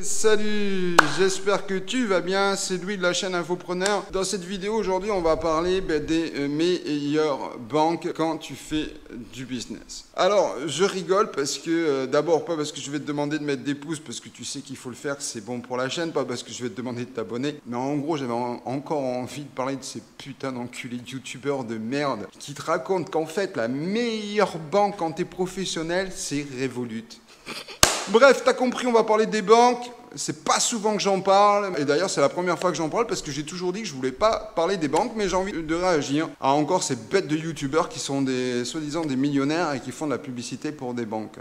Salut, j'espère que tu vas bien, c'est Louis de la chaîne Infopreneur. Dans cette vidéo aujourd'hui on va parler des meilleures banques quand tu fais du business. Alors je rigole parce que d'abord pas parce que je vais te demander de mettre des pouces parce que tu sais qu'il faut le faire, c'est bon pour la chaîne, pas parce que je vais te demander de t'abonner, mais en gros j'avais encore envie de parler de ces putains d'enculés de youtubeurs de merde qui te racontent qu'en fait la meilleure banque quand t'es professionnel c'est Revolut. Bref, t'as compris, on va parler des banques. C'est pas souvent que j'en parle. Et d'ailleurs, c'est la première fois que j'en parle parce que j'ai toujours dit que je voulais pas parler des banques, mais j'ai envie de réagir à encore ces bêtes de youtubeurs qui sont soi-disant des millionnaires et qui font de la publicité pour des banques.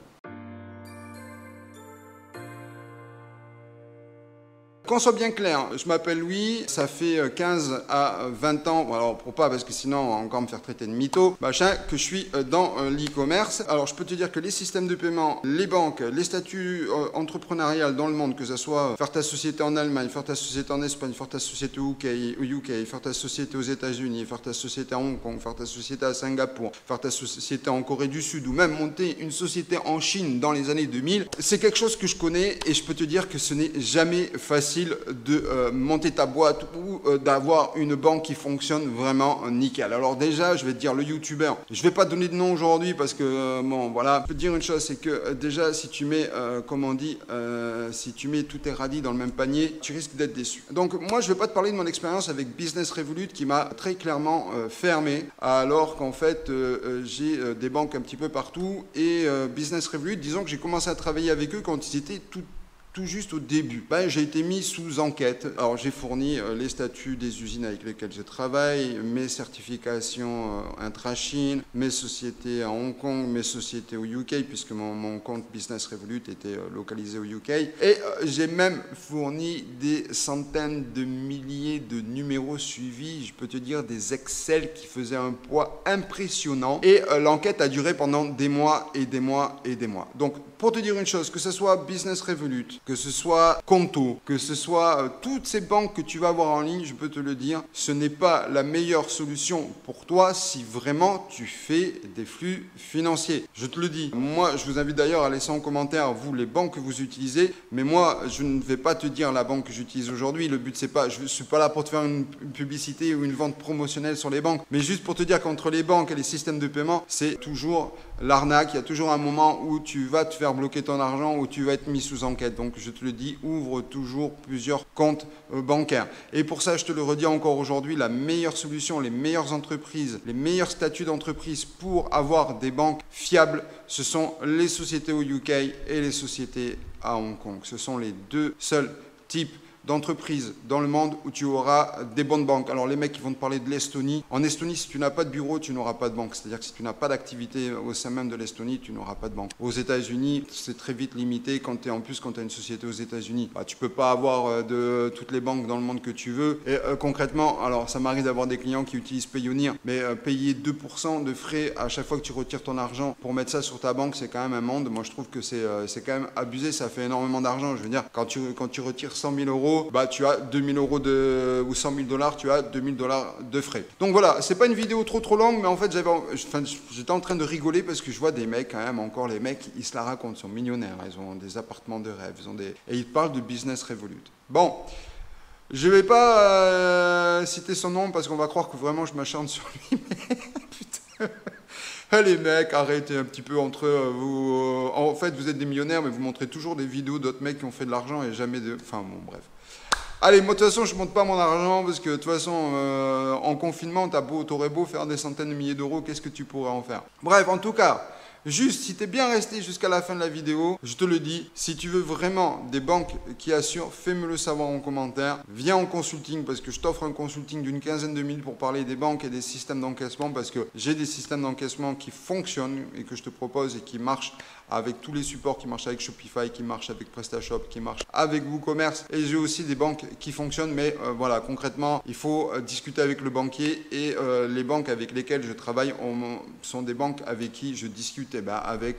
Qu'on soit bien clair, je m'appelle Louis, ça fait 15 à 20 ans, alors pour pas parce que sinon on va encore me faire traiter de mytho, machin, que je suis dans l'e-commerce. Alors je peux te dire que les systèmes de paiement, les banques, les statuts entrepreneuriales dans le monde, que ce soit faire ta société en Allemagne, faire ta société en Espagne, faire ta société au UK, faire ta société aux États-Unis, faire ta société à Hong Kong, faire ta société à Singapour, faire ta société en Corée du Sud ou même monter une société en Chine dans les années 2000, c'est quelque chose que je connais et je peux te dire que ce n'est jamais facile de monter ta boîte ou d'avoir une banque qui fonctionne vraiment nickel. Alors déjà, je vais te dire le youtubeur. Je vais pas donner de nom aujourd'hui parce que bon voilà. Je peux te dire une chose, c'est que déjà si tu mets, comme on dit, si tu mets tous tes radis dans le même panier, tu risques d'être déçu. Donc moi, je vais pas te parler de mon expérience avec Business Revolut qui m'a très clairement fermé, alors qu'en fait j'ai des banques un petit peu partout et Business Revolut, disons que j'ai commencé à travailler avec eux quand ils étaient tout juste au début. J'ai été mis sous enquête. Alors j'ai fourni les statuts des usines avec lesquelles je travaille, mes certifications intra-Chine, mes sociétés à Hong Kong, mes sociétés au UK, puisque mon compte Business Revolut était localisé au UK. Et j'ai même fourni des centaines de milliers de numéros suivis, je peux te dire des Excel qui faisaient un poids impressionnant. Et l'enquête a duré pendant des mois et des mois et des mois. Donc pour te dire une chose, que ce soit Business Revolut, que ce soit Conto, que ce soit toutes ces banques que tu vas avoir en ligne, je peux te le dire, ce n'est pas la meilleure solution pour toi si vraiment tu fais des flux financiers. Je te le dis. Moi, je vous invite d'ailleurs à laisser en commentaire, vous, les banques que vous utilisez, mais moi, je ne vais pas te dire la banque que j'utilise aujourd'hui. Le but, c'est pas, je ne suis pas là pour te faire une publicité ou une vente promotionnelle sur les banques, mais juste pour te dire qu'entre les banques et les systèmes de paiement, c'est toujours l'arnaque. Il y a toujours un moment où tu vas te faire bloquer ton argent, où tu vas être mis sous enquête. Donc, je te le dis, ouvre toujours plusieurs comptes bancaires. Et pour ça, je te le redis encore aujourd'hui, la meilleure solution, les meilleures entreprises, les meilleurs statuts d'entreprise pour avoir des banques fiables, ce sont les sociétés au UK et les sociétés à Hong Kong. Ce sont les deux seuls types d'entreprises dans le monde où tu auras des bonnes banques. Alors les mecs qui vont te parler de l'Estonie. En Estonie, si tu n'as pas de bureau, tu n'auras pas de banque. C'est-à-dire que si tu n'as pas d'activité au sein même de l'Estonie, tu n'auras pas de banque. Aux États-Unis, c'est très vite limité quand tu as une société aux États-Unis. Tu peux pas avoir de toutes les banques dans le monde que tu veux. Et concrètement, alors ça m'arrive d'avoir des clients qui utilisent Payoneer, mais payer 2% de frais à chaque fois que tu retires ton argent pour mettre ça sur ta banque, c'est quand même un monde. Moi, je trouve que c'est quand même abusé. Ça fait énormément d'argent. Je veux dire, quand tu retires 100 000 euros, tu as 2000 euros ou 100 000 $, tu as 2000 $ de frais. Donc voilà, c'est pas une vidéo trop longue, mais en fait, j'étais en train de rigoler parce que je vois des mecs, quand même, encore les mecs, ils se la racontent, ils sont millionnaires, ils ont des appartements de rêve, et ils parlent de Business Revolut. Bon, je vais pas citer son nom parce qu'on va croire que vraiment je m'acharne sur lui, mais putain. Les mecs, arrêtez un petit peu entre vous. En fait, vous êtes des millionnaires, mais vous montrez toujours des vidéos d'autres mecs qui ont fait de l'argent et jamais de... Enfin bon, bref. Allez, moi de toute façon, je ne monte pas mon argent parce que de toute façon, en confinement, t'aurais beau faire des centaines de milliers d'euros, qu'est-ce que tu pourrais en faire? Bref, en tout cas, juste, si tu es bien resté jusqu'à la fin de la vidéo, je te le dis, si tu veux vraiment des banques qui assurent, fais-me le savoir en commentaire. Viens en consulting parce que je t'offre un consulting d'une quinzaine de minutes pour parler des banques et des systèmes d'encaissement parce que j'ai des systèmes d'encaissement qui fonctionnent et que je te propose et qui marchent avec tous les supports, qui marchent avec Shopify, qui marchent avec PrestaShop, qui marchent avec WooCommerce. Et j'ai aussi des banques qui fonctionnent, mais voilà, concrètement, il faut discuter avec le banquier et les banques avec lesquelles je travaille sont des banques avec qui je discute discute avec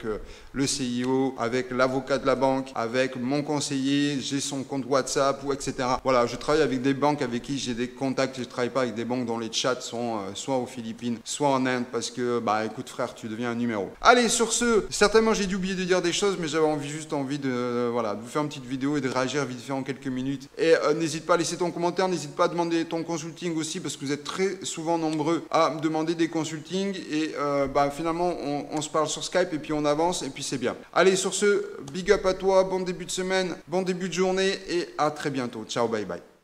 le CIO, avec l'avocat de la banque, avec mon conseiller, j'ai son compte WhatsApp ou etc. Voilà, je travaille avec des banques avec qui j'ai des contacts, je ne travaille pas avec des banques dont les chats sont soit aux Philippines, soit en Inde, parce que, écoute frère, tu deviens un numéro. Allez, sur ce, certainement j'ai dû oublier de dire des choses, mais j'avais juste envie de vous faire une petite vidéo et de réagir vite fait en quelques minutes. Et n'hésite pas à laisser ton commentaire, n'hésite pas à demander ton consulting aussi, parce que vous êtes très souvent nombreux à me demander des consultings, et finalement, on se parle sur Skype, et puis on avance, et puis c'est bien. Allez, sur ce, big up à toi, bon début de semaine, bon début de journée, et à très bientôt. Ciao, bye bye.